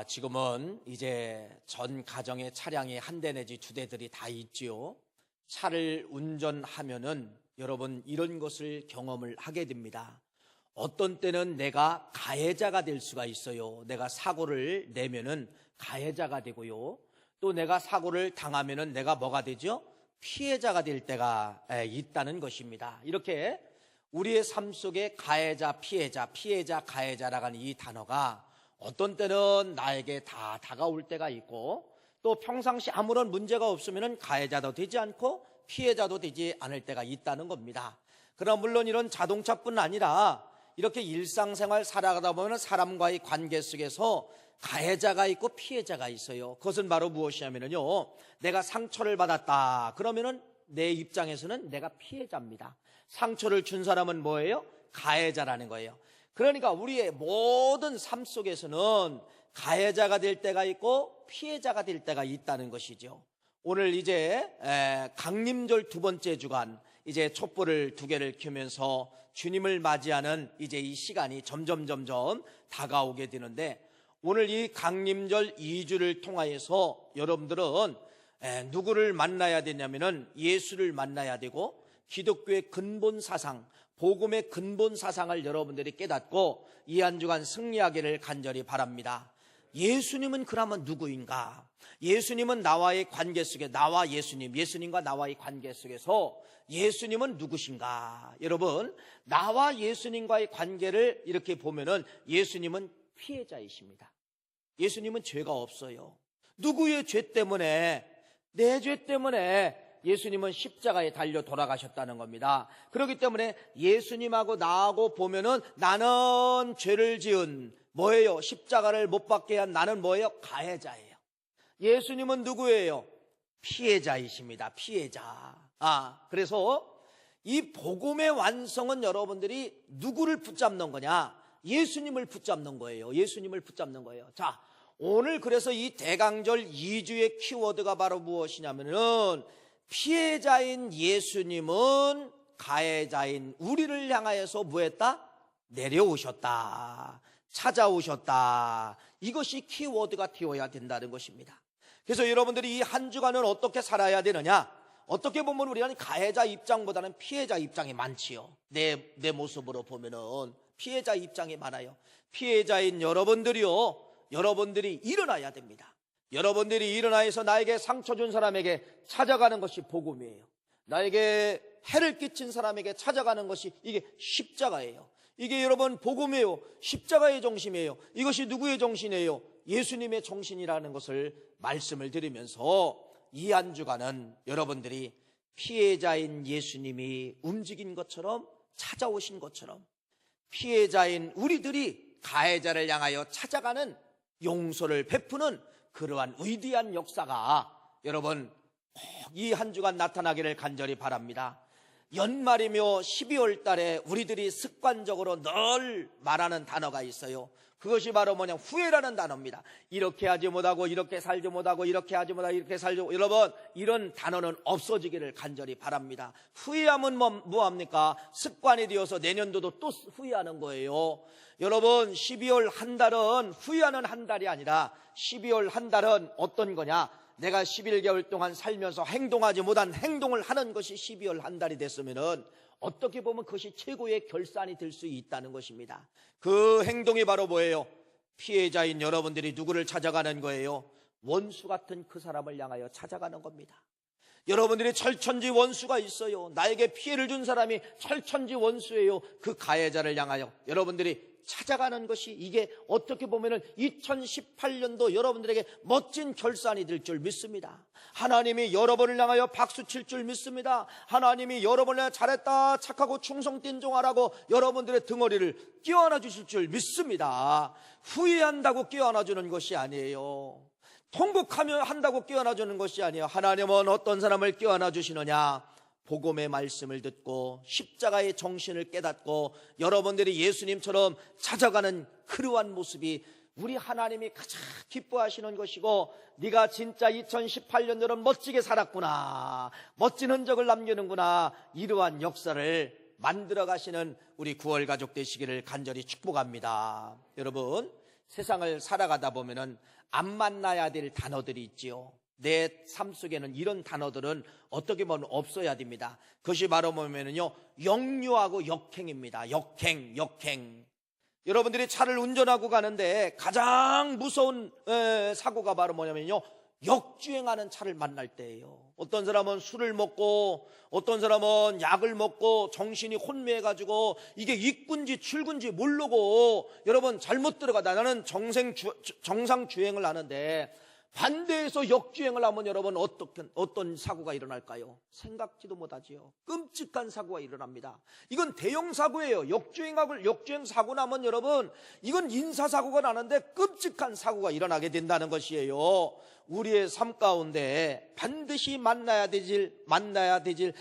지금은 이제 전 가정에 차량이 한 대 내지 두 대들이 다 있지요. 차를 운전하면은 여러분 이런 것을 경험을 하게 됩니다. 어떤 때는 내가 가해자가 될 수가 있어요. 내가 사고를 내면은 가해자가 되고요. 또 내가 사고를 당하면은 내가 뭐가 되죠? 피해자가 될 때가 있다는 것입니다. 이렇게 우리의 삶 속에 가해자, 피해자, 가해자라고 하는 이 단어가 어떤 때는 나에게 다 다가올 때가 있고, 또 평상시 아무런 문제가 없으면 가해자도 되지 않고 피해자도 되지 않을 때가 있다는 겁니다. 그러나 물론 이런 자동차뿐 아니라 이렇게 일상생활 살아가다 보면 사람과의 관계 속에서 가해자가 있고 피해자가 있어요. 그것은 바로 무엇이냐면요, 내가 상처를 받았다 그러면은 내 입장에서는 내가 피해자입니다. 상처를 준 사람은 뭐예요? 가해자라는 거예요. 그러니까 우리의 모든 삶 속에서는 가해자가 될 때가 있고 피해자가 될 때가 있다는 것이죠. 오늘 이제 강림절 두 번째 주간, 이제 촛불을 두 개를 켜면서 주님을 맞이하는 이제 이 시간이 점점 다가오게 되는데, 오늘 이 강림절 2주를 통하여서 여러분들은 누구를 만나야 되냐면은 예수를 만나야 되고, 기독교의 근본 사상, 복음의 근본 사상을 여러분들이 깨닫고 이 한 주간 승리하기를 간절히 바랍니다. 예수님은 그러면 누구인가? 예수님은 나와의 관계 속에, 나와 예수님과 나와의 관계 속에서 예수님은 누구신가? 여러분, 나와 예수님과의 관계를 이렇게 보면은 예수님은 피해자이십니다. 예수님은 죄가 없어요. 누구의 죄 때문에? 내 죄 때문에 예수님은 십자가에 달려 돌아가셨다는 겁니다. 그렇기 때문에 예수님하고 나하고 보면은 나는 죄를 지은 뭐예요? 십자가를 못 받게 한 나는 뭐예요? 가해자예요. 예수님은 누구예요? 피해자이십니다. 피해자. 그래서 이 복음의 완성은 여러분들이 누구를 붙잡는 거냐? 예수님을 붙잡는 거예요. 예수님을 붙잡는 거예요. 자, 오늘 그래서 이 대강절 2주의 키워드가 바로 무엇이냐면은, 피해자인 예수님은 가해자인 우리를 향하여서 뭐했다? 내려오셨다. 찾아오셨다. 이것이 키워드가 되어야 된다는 것입니다. 그래서 여러분들이 이 한 주간은 어떻게 살아야 되느냐? 어떻게 보면 우리는 가해자 입장보다는 피해자 입장이 많지요. 내 모습으로 보면은 피해자 입장이 많아요. 피해자인 여러분들이요, 여러분들이 일어나야 됩니다. 여러분들이 일어나서 나에게 상처 준 사람에게 찾아가는 것이 복음이에요. 나에게 해를 끼친 사람에게 찾아가는 것이 이게 십자가예요. 이게 여러분 복음이에요. 십자가의 정신이에요. 이것이 누구의 정신이에요? 예수님의 정신이라는 것을 말씀을 드리면서 이 한 주간은 여러분들이 피해자인 예수님이 움직인 것처럼, 찾아오신 것처럼 피해자인 우리들이 가해자를 향하여 찾아가는, 용서를 베푸는 그러한 위대한 역사가 여러분 꼭 이 한 주간 나타나기를 간절히 바랍니다. 연말이며 12월 달에 우리들이 습관적으로 늘 말하는 단어가 있어요. 그것이 바로 뭐냐? 후회라는 단어입니다. 이렇게 하지 못하고, 이렇게 살지 못하고, 이렇게 하지 못하고, 이렇게 살지 못하고. 여러분, 이런 단어는 없어지기를 간절히 바랍니다. 후회하면 뭐합니까? 습관이 되어서 내년도도 또 후회하는 거예요. 여러분, 12월 한 달은 후회하는 한 달이 아니라 12월 한 달은 어떤 거냐? 내가 11개월 동안 살면서 행동하지 못한 행동을 하는 것이 12월 한 달이 됐으면은 어떻게 보면 그것이 최고의 결산이 될 수 있다는 것입니다. 그 행동이 바로 뭐예요? 피해자인 여러분들이 누구를 찾아가는 거예요? 원수 같은 그 사람을 향하여 찾아가는 겁니다. 여러분들이 철천지 원수가 있어요. 나에게 피해를 준 사람이 철천지 원수예요. 그 가해자를 향하여 여러분들이 찾아가는 것이, 이게 어떻게 보면은 2018년도 여러분들에게 멋진 결산이 될 줄 믿습니다. 하나님이 여러분을 향하여 박수 칠 줄 믿습니다. 하나님이 여러분을 향하여 잘했다, 착하고 충성된 종아라고 여러분들의 등어리를 끼워안아 주실 줄 믿습니다. 후회한다고 끼워안아 주는 것이 아니에요. 통곡하며 한다고 끼워안아 주는 것이 아니에요. 하나님은 어떤 사람을 끼워안아 주시느냐? 복음의 말씀을 듣고 십자가의 정신을 깨닫고 여러분들이 예수님처럼 찾아가는 그러한 모습이 우리 하나님이 가장 기뻐하시는 것이고, 네가 진짜 2018년도는 멋지게 살았구나, 멋진 흔적을 남기는구나, 이러한 역사를 만들어 가시는 우리 9월 가족 되시기를 간절히 축복합니다. 여러분, 세상을 살아가다 보면은 안 만나야 될 단어들이 있지요. 내 삶 속에는 이런 단어들은 어떻게 보면 없어야 됩니다. 그것이 바로 뭐냐면요, 역류하고 역행입니다. 역행. 여러분들이 차를 운전하고 가는데 가장 무서운 사고가 바로 뭐냐면요, 역주행하는 차를 만날 때예요. 어떤 사람은 술을 먹고 어떤 사람은 약을 먹고 정신이 혼미해가지고 이게 입구인지 출구인지 모르고 여러분 잘못 들어가다 나는 정상 주행을 하는데 반대에서 역주행을 하면 여러분 어떤 사고가 일어날까요? 생각지도 못하지요. 끔찍한 사고가 일어납니다. 이건 대형 사고예요. 역주행 사고 나면 여러분 이건 인사사고가 나는데 끔찍한 사고가 일어나게 된다는 것이에요. 우리의 삶 가운데 반드시 만나야 되질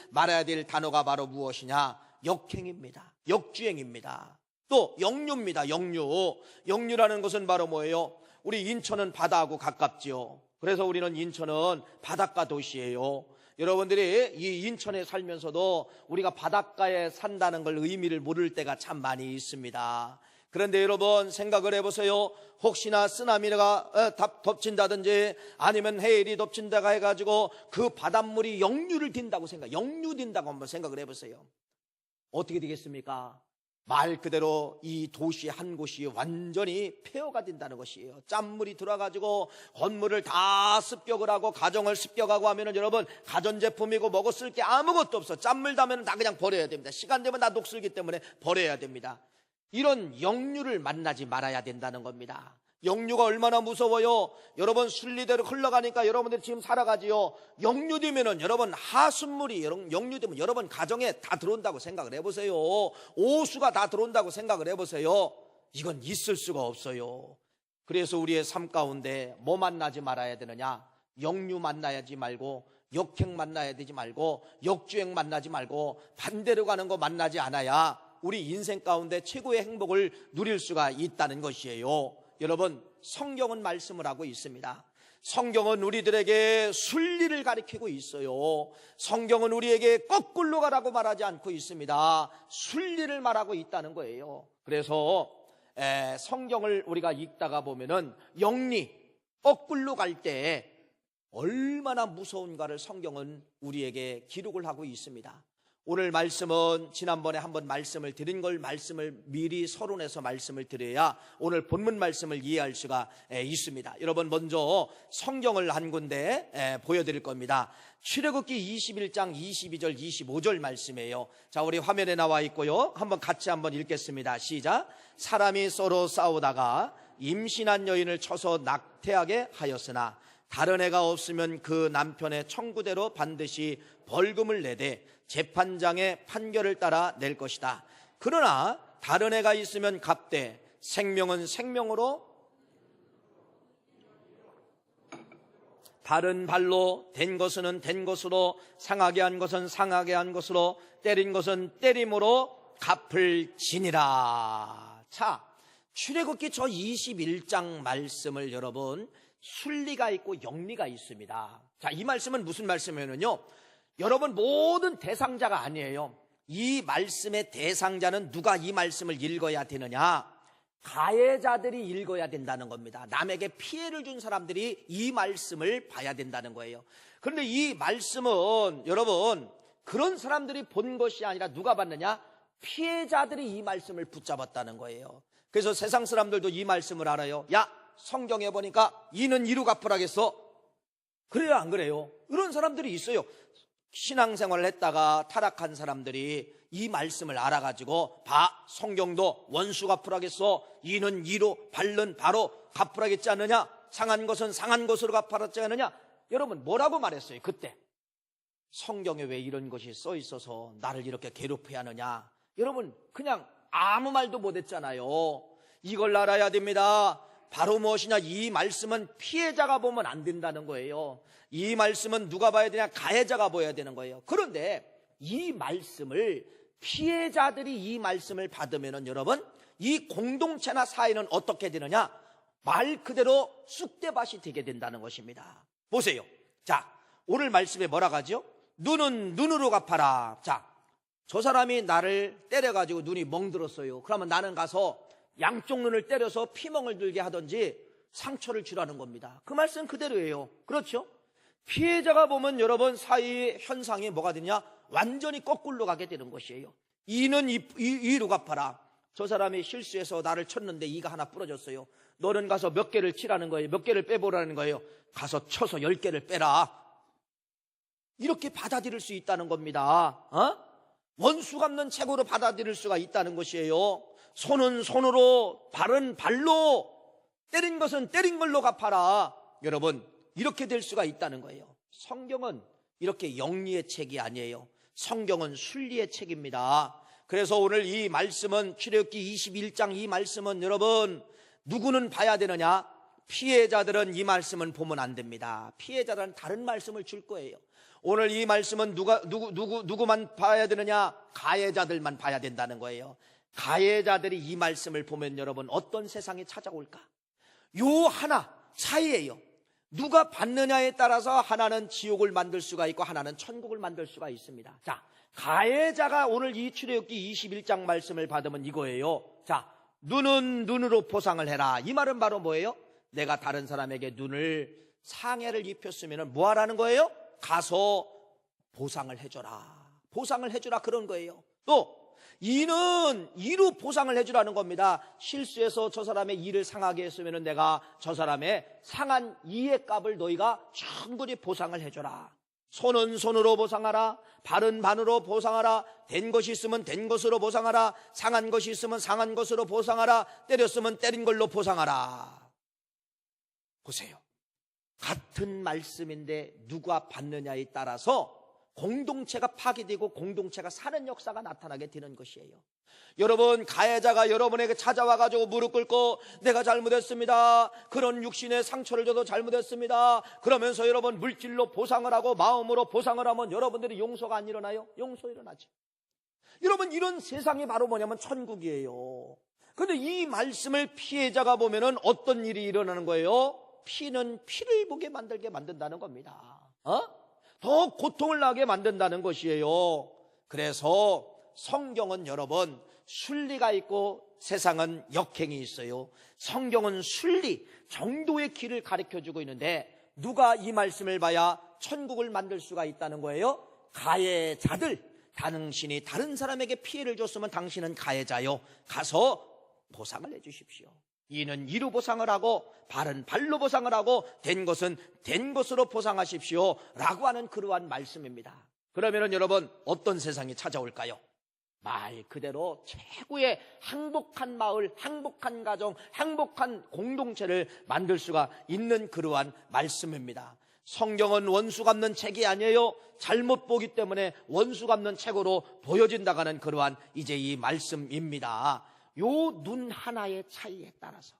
말아야 될 단어가 바로 무엇이냐? 역행입니다. 역주행입니다. 또 역류입니다. 역류라는 것은 바로 뭐예요? 우리 인천은 바다하고 가깝지요. 그래서 우리는 인천은 바닷가 도시예요. 여러분들이 이 인천에 살면서도 우리가 바닷가에 산다는 걸 의미를 모를 때가 참 많이 있습니다. 그런데 여러분 생각을 해보세요. 혹시나 쓰나미가 덮친다든지 아니면 해일이 덮친다가 해가지고 그 바닷물이 역류된다고 한번 생각을 해보세요. 어떻게 되겠습니까? 말 그대로 이 도시 한 곳이 완전히 폐허가 된다는 것이에요. 짠물이 들어가지고 건물을 다 습격을 하고 가정을 습격하고 하면은 여러분 가전제품이고 먹었을 게 아무것도 없어. 짠물 닿으면 다 그냥 버려야 됩니다. 시간 되면 다 녹슬기 때문에 버려야 됩니다. 이런 역류를 만나지 말아야 된다는 겁니다. 역류가 얼마나 무서워요. 여러분 순리대로 흘러가니까 여러분들이 지금 살아가지요. 역류되면은 여러분 하수물이 역류되면 여러분 가정에 다 들어온다고 생각을 해보세요. 오수가 다 들어온다고 생각을 해보세요. 이건 있을 수가 없어요. 그래서 우리의 삶 가운데 뭐 만나지 말아야 되느냐? 역류 만나야지 말고 역행 만나야 되지 말고 역주행 만나지 말고 반대로 가는 거 만나지 않아야 우리 인생 가운데 최고의 행복을 누릴 수가 있다는 것이에요. 여러분 성경은 말씀을 하고 있습니다. 성경은 우리들에게 순리를 가르치고 있어요. 성경은 우리에게 거꾸로 가라고 말하지 않고 있습니다. 순리를 말하고 있다는 거예요. 그래서 성경을 우리가 읽다가 보면은 거꾸로 갈 때 얼마나 무서운가를 성경은 우리에게 기록을 하고 있습니다. 오늘 말씀은 지난번에 한번 말씀을 드린 걸 말씀을 미리 서론해서 말씀을 드려야 오늘 본문 말씀을 이해할 수가 있습니다. 여러분 먼저 성경을 한 군데 보여드릴 겁니다. 출애굽기 21장 22절 25절 말씀이에요. 자, 우리 화면에 나와 있고요. 같이 한번 읽겠습니다. 시작. 사람이 서로 싸우다가 임신한 여인을 쳐서 낙태하게 하였으나 다른 애가 없으면 그 남편의 청구대로 반드시 벌금을 내되 재판장의 판결을 따라 낼 것이다. 그러나 다른 애가 있으면 갚되 생명은 생명으로 다른 발로 된 것은 된 것으로 상하게 한 것은 상하게 한 것으로 때린 것은 때림으로 갚을지니라. 자, 출애굽기 저 21장 말씀을 여러분 순리가 있고 영리가 있습니다. 자, 이 말씀은 무슨 말씀이냐면요, 여러분 모든 대상자가 아니에요. 이 말씀의 대상자는 누가 이 말씀을 읽어야 되느냐? 가해자들이 읽어야 된다는 겁니다. 남에게 피해를 준 사람들이 이 말씀을 봐야 된다는 거예요. 그런데 이 말씀은 여러분 그런 사람들이 본 것이 아니라 누가 봤느냐? 피해자들이 이 말씀을 붙잡았다는 거예요. 그래서 세상 사람들도 이 말씀을 알아요. 야, 성경에 보니까 이는 이로 갚으라겠어. 그래요, 안 그래요? 이런 사람들이 있어요. 신앙생활을 했다가 타락한 사람들이 이 말씀을 알아가지고 성경도 원수 갚으라겠어. 이는 이로 바른 바로 갚으라겠지 않느냐? 상한 것은 상한 것으로 갚으라겠지 않느냐? 여러분 뭐라고 말했어요 그때? 성경에 왜 이런 것이 써 있어서 나를 이렇게 괴롭혀야 하느냐? 여러분 그냥 아무 말도 못했잖아요. 이걸 알아야 됩니다. 바로 무엇이냐? 이 말씀은 피해자가 보면 안 된다는 거예요. 이 말씀은 누가 봐야 되냐? 가해자가 봐야 되는 거예요. 그런데 이 말씀을 피해자들이 이 말씀을 받으면은 여러분 이 공동체나 사회는 어떻게 되느냐? 말 그대로 쑥대밭이 되게 된다는 것입니다. 보세요. 자, 오늘 말씀에 뭐라고 하죠? 눈은 눈으로 갚아라. 자, 저 사람이 나를 때려가지고 눈이 멍들었어요. 그러면 나는 가서 양쪽 눈을 때려서 피멍을 들게 하든지 상처를 주라는 겁니다. 그 말씀 그대로예요. 그렇죠? 피해자가 보면 여러분 사이의 현상이 뭐가 되냐? 완전히 거꾸로 가게 되는 것이에요. 이는 이로 갚아라. 저 사람이 실수해서 나를 쳤는데 이가 하나 부러졌어요. 너는 가서 몇 개를 치라는 거예요. 몇 개를 빼보라는 거예요. 가서 쳐서 10개를 빼라. 이렇게 받아들일 수 있다는 겁니다. 원수 갚는 책으로 받아들일 수가 있다는 것이에요. 손은 손으로, 발은 발로, 때린 것은 때린 걸로 갚아라. 여러분, 이렇게 될 수가 있다는 거예요. 성경은 이렇게 영리의 책이 아니에요. 성경은 순리의 책입니다. 그래서 오늘 이 말씀은 출애굽기 21장 이 말씀은 여러분 누구는 봐야 되느냐? 피해자들은 이 말씀은 보면 안 됩니다. 피해자들은 다른 말씀을 줄 거예요. 오늘 이 말씀은 누구만 봐야 되느냐? 가해자들만 봐야 된다는 거예요. 가해자들이 이 말씀을 보면 여러분 어떤 세상이 찾아올까? 요 하나 차이예요. 누가 받느냐에 따라서 하나는 지옥을 만들 수가 있고 하나는 천국을 만들 수가 있습니다. 자, 가해자가 오늘 이 출애굽기 21장 말씀을 받으면 이거예요. 자, 눈은 눈으로 보상을 해라. 이 말은 바로 뭐예요? 내가 다른 사람에게 눈을 상해를 입혔으면 뭐 하라는 거예요? 가서 보상을 해줘라. 보상을 해주라 그런 거예요. 또 이는 이로 보상을 해주라는 겁니다. 실수해서 저 사람의 이를 상하게 했으면 내가 저 사람의 상한 이의 값을 너희가 충분히 보상을 해줘라. 손은 손으로 보상하라. 발은 반으로 보상하라. 된 것이 있으면 된 것으로 보상하라. 상한 것이 있으면 상한 것으로 보상하라. 때렸으면 때린 걸로 보상하라. 보세요. 같은 말씀인데 누가 받느냐에 따라서 공동체가 파괴되고 공동체가 사는 역사가 나타나게 되는 것이에요. 여러분, 가해자가 여러분에게 찾아와가지고 무릎 꿇고 내가 잘못했습니다. 그런 육신의 상처를 줘도 잘못했습니다. 그러면서 여러분 물질로 보상을 하고 마음으로 보상을 하면 여러분들이 용서가 안 일어나요? 용서 일어나죠. 여러분, 이런 세상이 바로 뭐냐면 천국이에요. 그런데 이 말씀을 피해자가 보면은 어떤 일이 일어나는 거예요? 피는 피를 보게 만들게 만든다는 겁니다. 더 고통을 나게 만든다는 것이에요. 그래서 성경은 여러분 순리가 있고 세상은 역행이 있어요. 성경은 순리, 정도의 길을 가르쳐주고 있는데 누가 이 말씀을 봐야 천국을 만들 수가 있다는 거예요? 가해자들. 당신이 다른 사람에게 피해를 줬으면 당신은 가해자요. 가서 보상을 해주십시오. 이는 이로 보상을 하고 발은 발로 보상을 하고 된 것은 된 것으로 보상하십시오 라고 하는 그러한 말씀입니다. 그러면 여러분 어떤 세상이 찾아올까요? 말 그대로 최고의 행복한 마을, 행복한 가정, 행복한 공동체를 만들 수가 있는 그러한 말씀입니다. 성경은 원수 갚는 책이 아니에요. 잘못 보기 때문에 원수 갚는 책으로 보여진다가는 그러한 이제 이 말씀입니다. 요 눈 하나의 차이에 따라서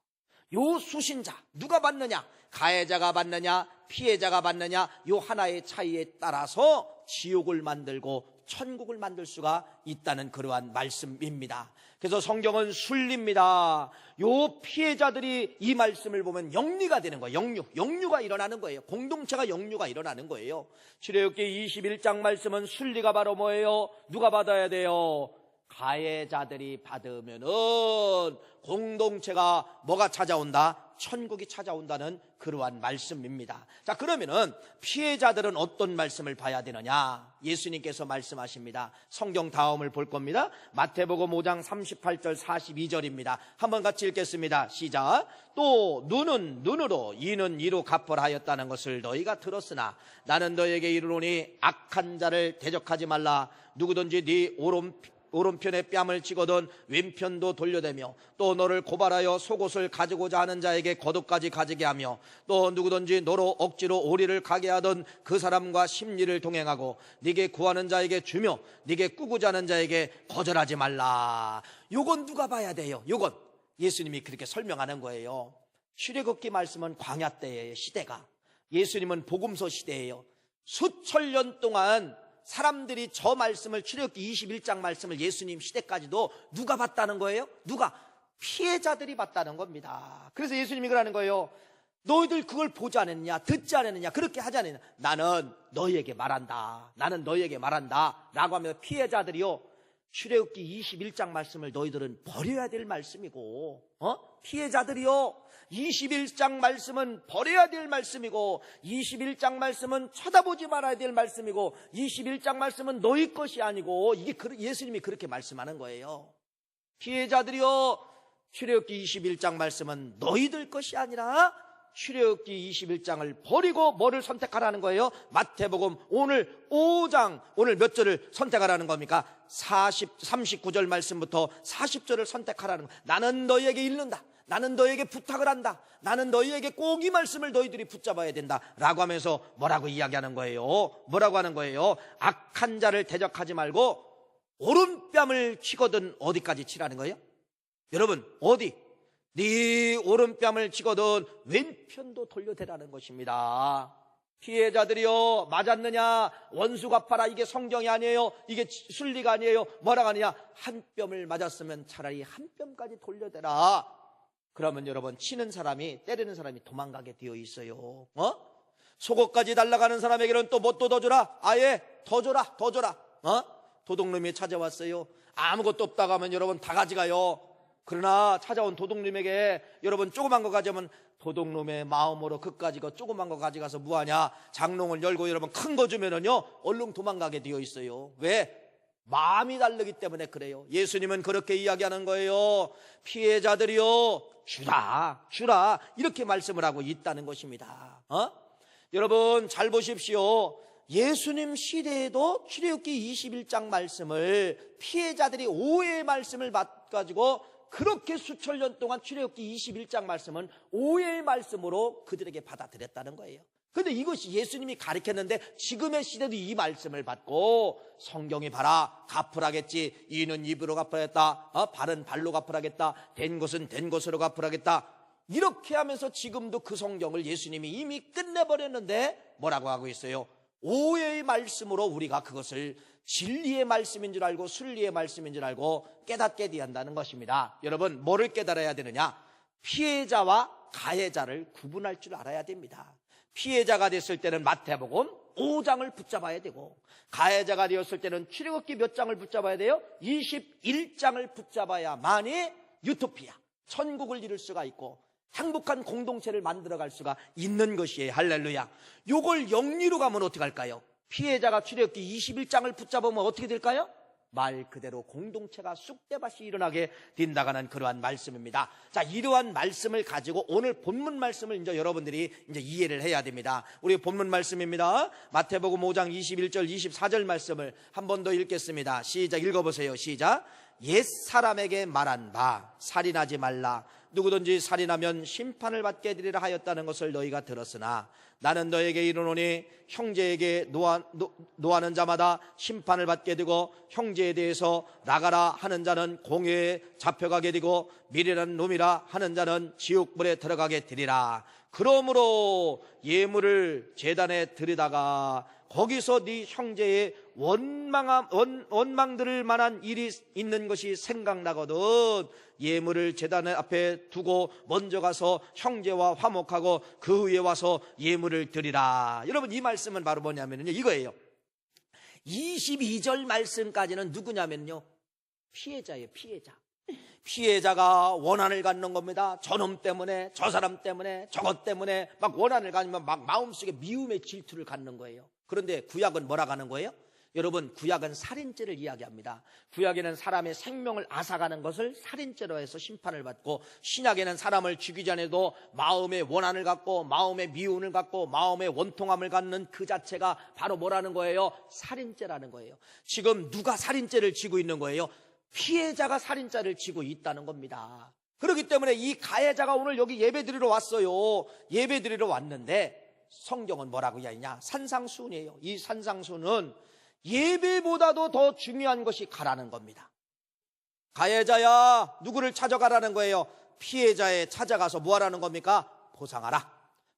요 수신자 누가 받느냐, 가해자가 받느냐 피해자가 받느냐, 요 하나의 차이에 따라서 지옥을 만들고 천국을 만들 수가 있다는 그러한 말씀입니다. 그래서 성경은 순리입니다. 요 피해자들이 이 말씀을 보면 영리가 되는 거예요. 영류가 일어나는 거예요. 공동체가 영류가 일어나는 거예요. 출애굽기 21장 말씀은 순리가 바로 뭐예요? 누가 받아야 돼요? 가해자들이 받으면은 공동체가 뭐가 찾아온다? 천국이 찾아온다는 그러한 말씀입니다. 자, 그러면은 피해자들은 어떤 말씀을 봐야 되느냐? 예수님께서 말씀하십니다. 성경 다음을 볼 겁니다. 마태복음 5장 38절 42절입니다. 한번 같이 읽겠습니다. 시작. 또 눈은 눈으로 이는 이로 갚으라 하였다는 것을 너희가 들었으나 나는 너희에게 이르노니 악한 자를 대적하지 말라. 누구든지 네 오른편에 뺨을 치거든 왼편도 돌려대며 또 너를 고발하여 속옷을 가지고자 하는 자에게 겉옷까지 가지게 하며 또 누구든지 너로 억지로 오리를 가게 하던 그 사람과 심리를 동행하고 네게 구하는 자에게 주며 네게 꾸고자 하는 자에게 거절하지 말라. 요건 누가 봐야 돼요? 요건 예수님이 그렇게 설명하는 거예요. 출애굽기 말씀은 광야 때의 시대가, 예수님은 복음서 시대예요. 수천 년 동안 사람들이 저 말씀을, 출애굽기 21장 말씀을 예수님 시대까지도 누가 봤다는 거예요? 누가? 피해자들이 봤다는 겁니다. 그래서 예수님이 그러는 거예요. 너희들 그걸 보지 않았느냐, 듣지 않았느냐, 그렇게 하지 않느냐. 나는 너희에게 말한다. 나는 너희에게 말한다 라고 하면 피해자들이요, 출애굽기 21장 말씀을 너희들은 버려야 될 말씀이고, 피해자들이요, 21장 말씀은 버려야 될 말씀이고, 21장 말씀은 쳐다보지 말아야 될 말씀이고, 21장 말씀은 너희 것이 아니고, 이게 예수님이 그렇게 말씀하는 거예요. 피해자들이요, 출애굽기 21장 말씀은 너희들 것이 아니라 출애굽기 21장을 버리고 뭐를 선택하라는 거예요? 마태복음 오늘 5장, 오늘 몇 절을 선택하라는 겁니까? 39절 말씀부터 40절을 선택하라는 거예요. 나는 너희에게 읽는다, 나는 너희에게 부탁을 한다, 나는 너희에게 꼭 이 말씀을 너희들이 붙잡아야 된다 라고 하면서 뭐라고 이야기하는 거예요? 뭐라고 하는 거예요? 악한 자를 대적하지 말고 오른뺨을 치거든 어디까지 치라는 거예요? 여러분, 어디? 네 오른뺨을 치거든 왼편도 돌려대라는 것입니다. 피해자들이요, 맞았느냐, 원수 갚아라, 이게 성경이 아니에요, 이게 순리가 아니에요. 뭐라고 하느냐, 한 뼘을 맞았으면 차라리 한 뼘까지 돌려대라. 그러면 여러분, 치는 사람이, 때리는 사람이 도망가게 되어 있어요. 속옷까지 날아가는 사람에게는 또 뭐 또 더 줘라? 아예 더 줘라, 더 줘라. 도둑놈이 찾아왔어요. 아무것도 없다고 하면 여러분 다 가져가요. 그러나 찾아온 도둑놈에게 여러분 조그만 거 가져오면 도둑놈의 마음으로 그까지 거 조그만 거 가져가서 뭐하냐, 장롱을 열고 여러분 큰 거 주면은요 얼른 도망가게 되어 있어요. 왜? 마음이 다르기 때문에 그래요. 예수님은 그렇게 이야기하는 거예요. 피해자들이요, 주라, 주라, 이렇게 말씀을 하고 있다는 것입니다. 여러분 잘 보십시오. 예수님 시대에도 출애굽기 21장 말씀을 피해자들이 오해의 말씀을 가지고 그렇게 수천 년 동안 출애굽기 21장 말씀은 오해의 말씀으로 그들에게 받아들였다는 거예요. 그런데 이것이 예수님이 가르쳤는데 지금의 시대도 이 말씀을 받고 성경이 봐라, 갚으라겠지, 이는 입으로 갚으라겠다, 발은 발로 갚으라겠다, 된 것은 된 것으로 갚으라겠다, 이렇게 하면서 지금도 그 성경을 예수님이 이미 끝내버렸는데 뭐라고 하고 있어요? 오해의 말씀으로 우리가 그것을 진리의 말씀인 줄 알고 순리의 말씀인 줄 알고 깨닫게 한다는 것입니다. 여러분, 뭐를 깨달아야 되느냐? 피해자와 가해자를 구분할 줄 알아야 됩니다. 피해자가 됐을 때는 마태복음 5장을 붙잡아야 되고, 가해자가 되었을 때는 출애굽기 몇 장을 붙잡아야 돼요? 21장을 붙잡아야만이 유토피아, 천국을 이룰 수가 있고 행복한 공동체를 만들어갈 수가 있는 것이에요. 할렐루야. 요걸 영리로 가면 어떻게 할까요? 피해자가 출애굽기 21장을 붙잡으면 어떻게 될까요? 말 그대로 공동체가 쑥대밭이 일어나게 된다가는 그러한 말씀입니다. 자, 이러한 말씀을 가지고 오늘 본문 말씀을 이제 여러분들이 이제 이해를 해야 됩니다. 우리 본문 말씀입니다. 마태복음 5장 21절 24절 말씀을 한 번 더 읽겠습니다. 시작, 읽어보세요. 시작. 옛 사람에게 말한 바 살인하지 말라, 누구든지 살인하면 심판을 받게 되리라 하였다는 것을 너희가 들었으나 나는 너에게 이르노니 형제에게 노하는 자마다 심판을 받게 되고 형제에 대해서 나가라 하는 자는 공회에 잡혀가게 되고 미련한 놈이라 하는 자는 지옥불에 들어가게 되리라. 그러므로 예물을 제단에 드리다가 거기서 네 형제의 원망 들을 만한 일이 있는 것이 생각나거든 예물을 제단 앞에 두고 먼저 가서 형제와 화목하고 그 후에 와서 예물을 드리라. 여러분, 이 말씀은 바로 뭐냐면요, 이거예요. 22절 말씀까지는 누구냐면요, 피해자예요. 피해자가 원한을 갖는 겁니다. 저놈 때문에, 저 사람 때문에, 저것 때문에 막 원한을 가지면 막 마음속에 미움의 질투를 갖는 거예요. 그런데 구약은 뭐라고 하는 거예요? 여러분, 구약은 살인죄를 이야기합니다. 구약에는 사람의 생명을 앗아가는 것을 살인죄로 해서 심판을 받고, 신약에는 사람을 죽이지 않아도 마음의 원한을 갖고 마음의 미움을 갖고 마음의 원통함을 갖는 그 자체가 바로 뭐라는 거예요? 살인죄라는 거예요. 지금 누가 살인죄를 지고 있는 거예요? 피해자가 살인죄를 지고 있다는 겁니다. 그렇기 때문에 이 가해자가 오늘 여기 예배드리러 왔어요. 예배드리러 왔는데 성경은 뭐라고 이야기하냐? 산상수훈이에요. 이 산상수훈은 예배보다도 더 중요한 것이 가라는 겁니다. 가해자야, 누구를 찾아가라는 거예요? 피해자에 찾아가서 뭐 하라는 겁니까? 보상하라.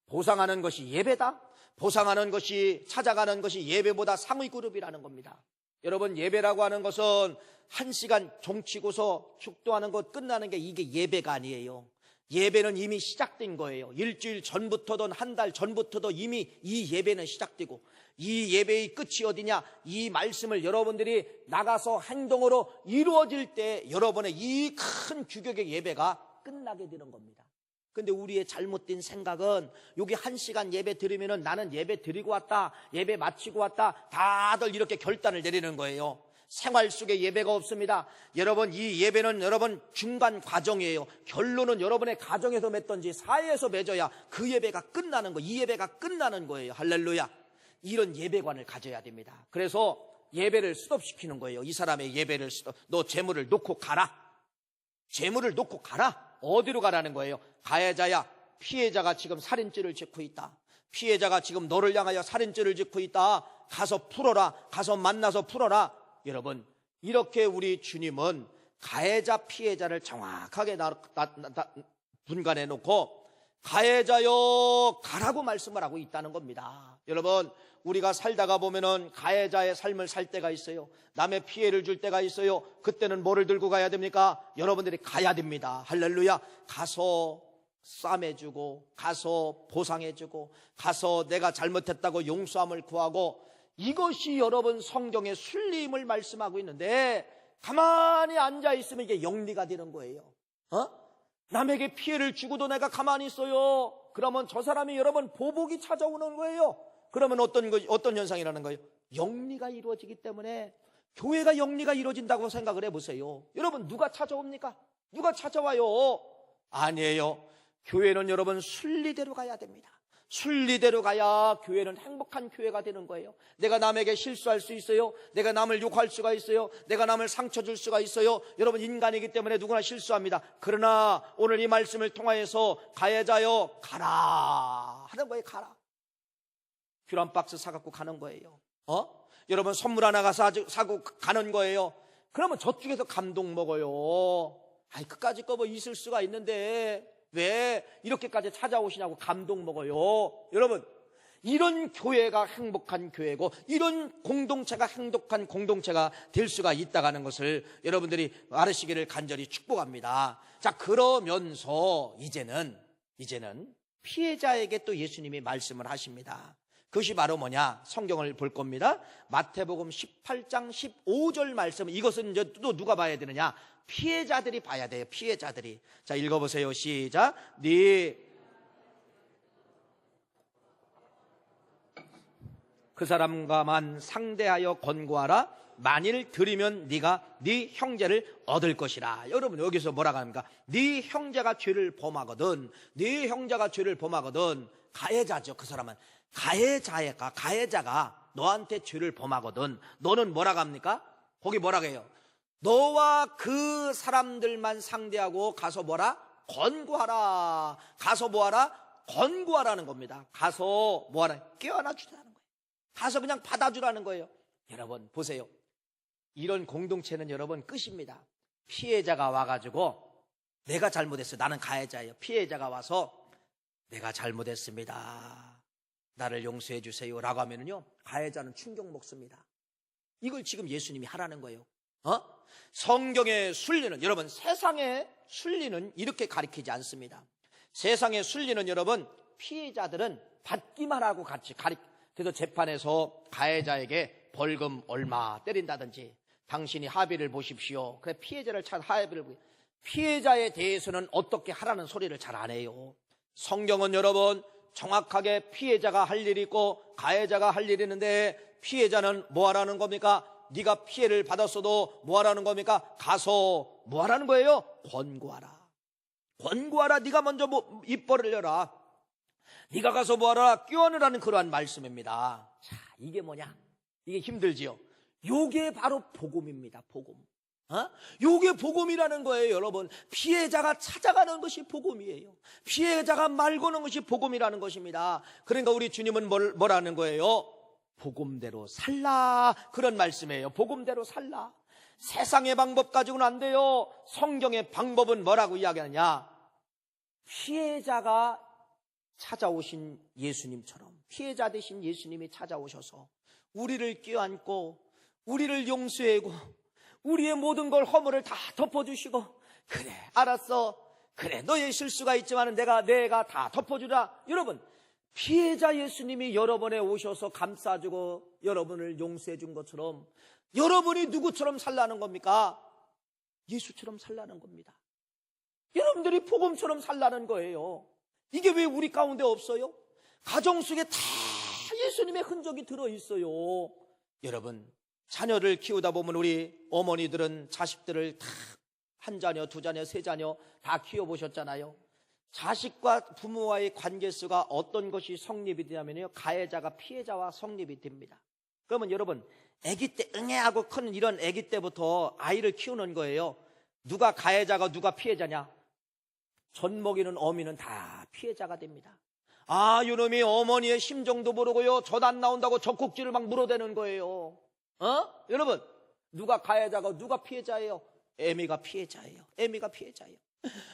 보상하는 것이 예배다. 보상하는 것이, 찾아가는 것이 예배보다 상위 그룹이라는 겁니다. 여러분, 예배라고 하는 것은 1시간 종치고서 축도하는 것 끝나는 게 이게 예배가 아니에요. 예배는 이미 시작된 거예요. 일주일 전부터든 한 달 전부터도 이미 이 예배는 시작되고, 이 예배의 끝이 어디냐? 이 말씀을 여러분들이 나가서 행동으로 이루어질 때 여러분의 이 큰 규격의 예배가 끝나게 되는 겁니다. 근데 우리의 잘못된 생각은 여기 1시간 예배 드리면은 나는 예배 드리고 왔다, 예배 마치고 왔다, 다들 이렇게 결단을 내리는 거예요. 생활 속에 예배가 없습니다. 여러분, 이 예배는 여러분 중간 과정이에요. 결론은 여러분의 가정에서 맺든지 사회에서 맺어야 그 예배가 끝나는 거예요. 이 예배가 끝나는 거예요. 할렐루야. 이런 예배관을 가져야 됩니다. 그래서 예배를 스톱시키는 거예요. 이 사람의 예배를 스톱. 너 재물을 놓고 가라. 재물을 놓고 가라. 어디로 가라는 거예요? 가해자야, 피해자가 지금 살인죄를 짓고 있다. 피해자가 지금 너를 향하여 살인죄를 짓고 있다. 가서 풀어라. 가서 만나서 풀어라. 여러분, 이렇게 우리 주님은 가해자 피해자를 정확하게 분간해 놓고 가해자여 가라고 말씀을 하고 있다는 겁니다. 여러분, 우리가 살다가 보면은 가해자의 삶을 살 때가 있어요. 남의 피해를 줄 때가 있어요. 그때는 뭐를 들고 가야 됩니까? 여러분들이 가야 됩니다. 할렐루야. 가서 싸매주고, 가서 보상해주고, 가서 내가 잘못했다고 용서함을 구하고, 이것이 여러분 성경의 순리임을 말씀하고 있는데, 가만히 앉아있으면 이게 영리가 되는 거예요. 남에게 피해를 주고도 내가 가만히 있어요. 그러면 저 사람이 여러분 보복이 찾아오는 거예요. 그러면 어떤 현상이라는 거예요? 영리가 이루어지기 때문에, 교회가 영리가 이루어진다고 생각을 해보세요. 여러분, 누가 찾아옵니까? 누가 찾아와요? 아니에요. 교회는 여러분 순리대로 가야 됩니다. 순리대로 가야 교회는 행복한 교회가 되는 거예요. 내가 남에게 실수할 수 있어요. 내가 남을 욕할 수가 있어요. 내가 남을 상처 줄 수가 있어요. 여러분, 인간이기 때문에 누구나 실수합니다. 그러나 오늘 이 말씀을 통하여서 가해자여 가라 하는 거예요. 가라. 귤 한 박스 사갖고 가는 거예요. 여러분, 선물 하나 사고 가는 거예요. 그러면 저쪽에서 감동 먹어요. 아이, 그까짓 거 뭐 있을 수가 있는데 왜 이렇게까지 찾아오시냐고 감동 먹어요. 여러분, 이런 교회가 행복한 교회고, 이런 공동체가 행복한 공동체가 될 수가 있다는 것을 여러분들이 알으시기를 간절히 축복합니다. 자, 그러면서 이제는 피해자에게 또 예수님이 말씀을 하십니다. 그것이 바로 뭐냐? 성경을 볼 겁니다. 마태복음 18장 15절 말씀. 이것은 이제 또 누가 봐야 되느냐? 피해자들이 봐야 돼요. 피해자들이. 자, 읽어보세요. 시작. 그 사람과만 상대하여 권고하라. 만일 들으면 네가 네 형제를 얻을 것이라. 여러분, 여기서 뭐라고 합니까? 네 형제가 죄를 범하거든, 네 형제가 죄를 범하거든. 가해자죠. 그 사람은 가해자가 너한테 죄를 범하거든. 너는 뭐라고 합니까? 거기 뭐라고 해요? 너와 그 사람들만 상대하고 가서 뭐라? 권고하라. 가서 뭐하라? 권고하라는 겁니다. 가서 뭐하라? 껴안아 주라는 거예요. 가서 그냥 받아주라는 거예요. 여러분, 보세요. 이런 공동체는 여러분 끝입니다. 피해자가 와가지고 내가 잘못했어요. 나는 가해자예요. 피해자가 와서 내가 잘못했습니다. 나를 용서해 주세요 라고 하면은요, 가해자는 충격 먹습니다. 이걸 지금 예수님이 하라는 거예요. 성경의 순리는, 여러분, 세상의 순리는 이렇게 가르치지 않습니다. 세상의 순리는 여러분, 피해자들은 받기만 하고 같이 그래서 재판에서 가해자에게 벌금 얼마 때린다든지, 당신이 합의를 보십시오. 그래, 피해자를 합의를 보십시오. 피해자에 대해서는 어떻게 하라는 소리를 잘 안 해요. 성경은 여러분 정확하게 피해자가 할 일이 있고 가해자가 할 일이 있는데, 피해자는 뭐 하라는 겁니까? 네가 피해를 받았어도 뭐 하라는 겁니까? 가서 뭐 하라는 거예요? 권고하라. 권고하라. 네가 먼저 입 벌려라. 네가 가서 뭐 하라? 껴안으라는 그러한 말씀입니다. 자, 이게 뭐냐? 이게 힘들지요. 요게 바로 복음입니다. 복음. 요게 복음이라는 거예요. 여러분, 피해자가 찾아가는 것이 복음이에요. 피해자가 말 거는 것이 복음이라는 것입니다. 그러니까 우리 주님은 뭐라는 거예요? 복음대로 살라, 그런 말씀이에요. 복음대로 살라. 세상의 방법 가지고는 안 돼요. 성경의 방법은 뭐라고 이야기하느냐? 피해자가 찾아오신 예수님처럼, 피해자 되신 예수님이 찾아오셔서 우리를 껴안고 우리를 용서하고 우리의 모든 걸 허물을 다 덮어주시고, 그래, 알았어, 그래, 너의 실수가 있지만 내가 다 덮어주라. 여러분, 피해자 예수님이 여러분에 오셔서 감싸주고 여러분을 용서해 준 것처럼 여러분이 누구처럼 살라는 겁니까? 예수처럼 살라는 겁니다. 여러분들이 복음처럼 살라는 거예요. 이게 왜 우리 가운데 없어요? 가정 속에 다 예수님의 흔적이 들어있어요. 여러분, 자녀를 키우다 보면 우리 어머니들은 자식들을 다 한 자녀, 두 자녀, 세 자녀 다 키워보셨잖아요. 자식과 부모와의 관계수가 어떤 것이 성립이 되냐면요, 가해자가 피해자와 성립이 됩니다. 그러면 여러분, 아기 때 응애하고 큰 이런 아기 때부터 아이를 키우는 거예요. 누가 가해자가 누가 피해자냐? 젖먹이는 어미는 다 피해자가 됩니다. 아, 이놈이 어머니의 심정도 모르고요, 젖 안 나온다고 젖꼭지를 막 물어대는 거예요. 여러분, 누가 가해자가 누가 피해자예요? 애미가 피해자예요. 애미가 피해자예요.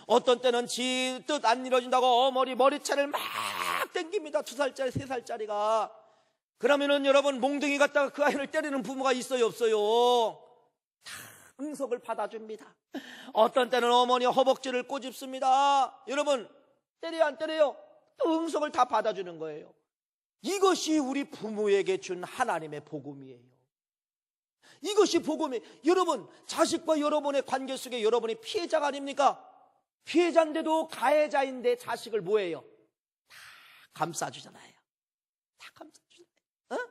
어떤 때는 지 뜻 안 이뤄진다고 어머니 머리채를 막 땡깁니다. 2살짜리 3살짜리가. 그러면은 여러분, 몽둥이 갖다가 그 아이를 때리는 부모가 있어요 없어요? 다 응석을 받아줍니다. 어떤 때는 어머니 허벅지를 꼬집습니다. 여러분, 때려요 안 때려요? 또 응석을 다 받아주는 거예요. 이것이 우리 부모에게 준 하나님의 복음이에요. 이것이 복음이에요. 여러분, 자식과 여러분의 관계 속에 여러분이 피해자가 아닙니까? 피해자인데도 가해자인데 자식을 뭐예요? 다 감싸주잖아요. 다 감싸주잖아요.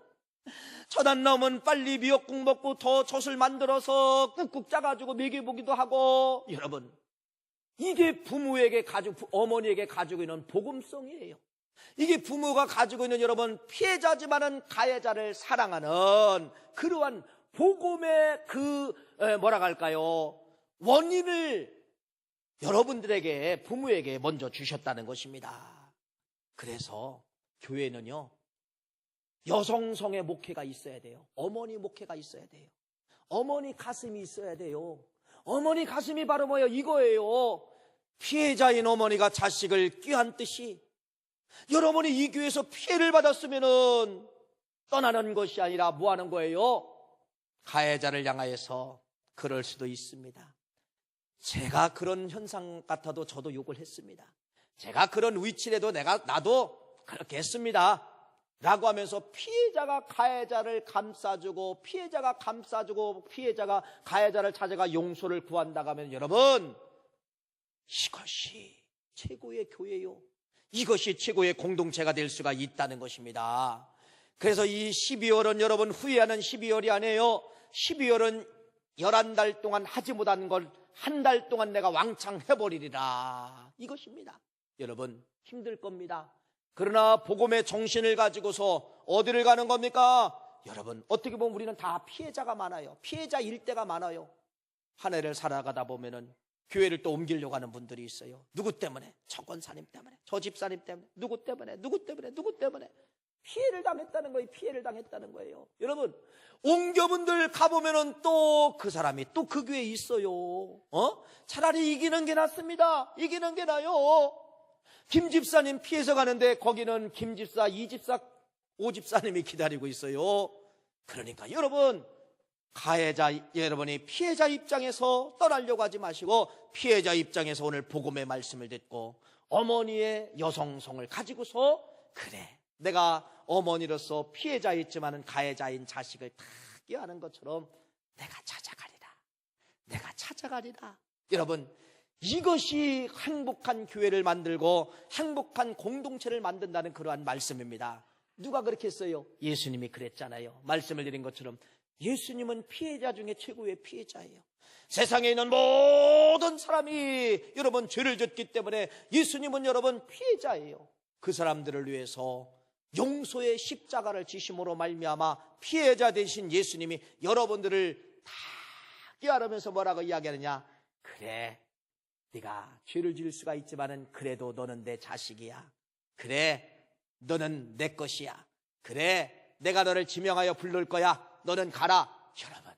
젖 안 나오면 빨리 미역국 먹고 더 젖을 만들어서 꾹꾹 짜가지고 먹여보기도 하고. 여러분, 이게 부모에게 어머니에게 가지고 있는 복음성이에요. 이게 부모가 가지고 있는 여러분 피해자지만은 가해자를 사랑하는 그러한 복음의 뭐라 할까요? 원인을 여러분들에게, 부모에게 먼저 주셨다는 것입니다. 그래서 교회는요, 여성성의 목회가 있어야 돼요. 어머니 목회가 있어야 돼요. 어머니 가슴이 있어야 돼요. 어머니 가슴이 바로 뭐예요? 이거예요. 피해자인 어머니가 자식을 꾀한듯이 여러분이 이 교회에서 피해를 받았으면은 떠나는 것이 아니라 뭐 하는 거예요? 가해자를 향하여서 그럴 수도 있습니다. 제가 그런 현상 같아도 저도 욕을 했습니다. 제가 그런 위치라도 나도 그렇게 했습니다 라고 하면서 피해자가 가해자를 감싸주고 피해자가 가해자를 찾아가 용서를 구한다고 하면 여러분, 이것이 최고의 교회요, 이것이 최고의 공동체가 될 수가 있다는 것입니다. 그래서 이 12월은 여러분 후회하는 12월이 아니에요. 12월은 11달 동안 하지 못한 걸 한 달 동안 내가 왕창 해버리리라, 이것입니다. 여러분, 힘들 겁니다. 그러나 복음의 정신을 가지고서 어디를 가는 겁니까? 여러분, 어떻게 보면 우리는 다 피해자가 많아요. 피해자일 때가 많아요. 한 해를 살아가다 보면은 교회를 또 옮기려고 하는 분들이 있어요. 누구 때문에? 저 권사님 때문에, 저 집사님 때문에, 누구 때문에 피해를 당했다는 거예요. 피해를 당했다는 거예요. 여러분, 옹교분들 가보면은 또 그 사람이 또 그 교회에 있어요. 차라리 이기는 게 낫습니다. 이기는 게 나요. 김 집사님 피해서 가는데 거기는 김 집사, 이 집사, 오 집사님이 기다리고 있어요. 그러니까 여러분, 여러분이 피해자 입장에서 떠나려고 하지 마시고 피해자 입장에서 오늘 복음의 말씀을 듣고 어머니의 여성성을 가지고서, 그래, 내가 어머니로서 피해자였지만은 가해자인 자식을 다 꾀하는 것처럼 내가 찾아가리라. 여러분, 이것이 행복한 교회를 만들고 행복한 공동체를 만든다는 그러한 말씀입니다. 누가 그렇게 했어요? 예수님이 그랬잖아요. 말씀을 드린 것처럼 예수님은 피해자 중에 최고의 피해자예요. 세상에 있는 모든 사람이 여러분 죄를 졌기 때문에 예수님은 여러분 피해자예요. 그 사람들을 위해서 용서의 십자가를 지심으로 말미암아 피해자 되신 예수님이 여러분들을 다 깨달으면서 뭐라고 이야기하느냐? 그래, 네가 죄를 지을 수가 있지만은 그래도 너는 내 자식이야. 그래, 너는 내 것이야. 그래, 내가 너를 지명하여 부를 거야. 너는 가라. 여러분,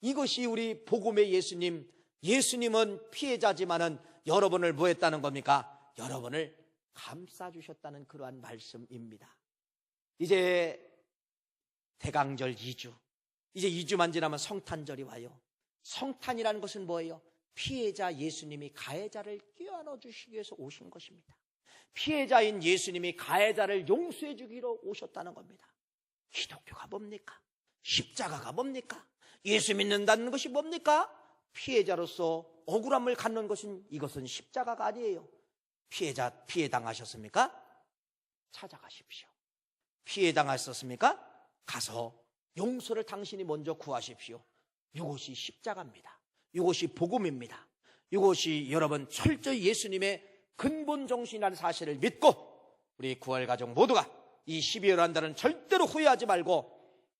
이것이 우리 복음의 예수님. 예수님은 피해자지만은 여러분을 뭐 했다는 겁니까? 여러분을 감싸주셨다는 그러한 말씀입니다. 이제 대강절 2주, 이제 2주만 지나면 성탄절이 와요. 성탄이라는 것은 뭐예요? 피해자 예수님이 가해자를 껴안아 주시기 위해서 오신 것입니다. 피해자인 예수님이 가해자를 용서해 주기로 오셨다는 겁니다. 기독교가 뭡니까? 십자가가 뭡니까? 예수 믿는다는 것이 뭡니까? 피해자로서 억울함을 갖는 것은 이것은 십자가가 아니에요. 피해 당하셨습니까? 찾아가십시오. 피해 당하셨습니까? 가서 용서를 당신이 먼저 구하십시오. 이것이 십자가입니다. 이것이 복음입니다. 이것이 여러분 철저히 예수님의 근본 정신이라는 사실을 믿고 우리 구할가족 모두가 이 12월 한 달은 절대로 후회하지 말고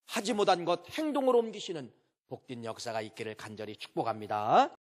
하지 못한 것 행동으로 옮기시는 복된 역사가 있기를 간절히 축복합니다.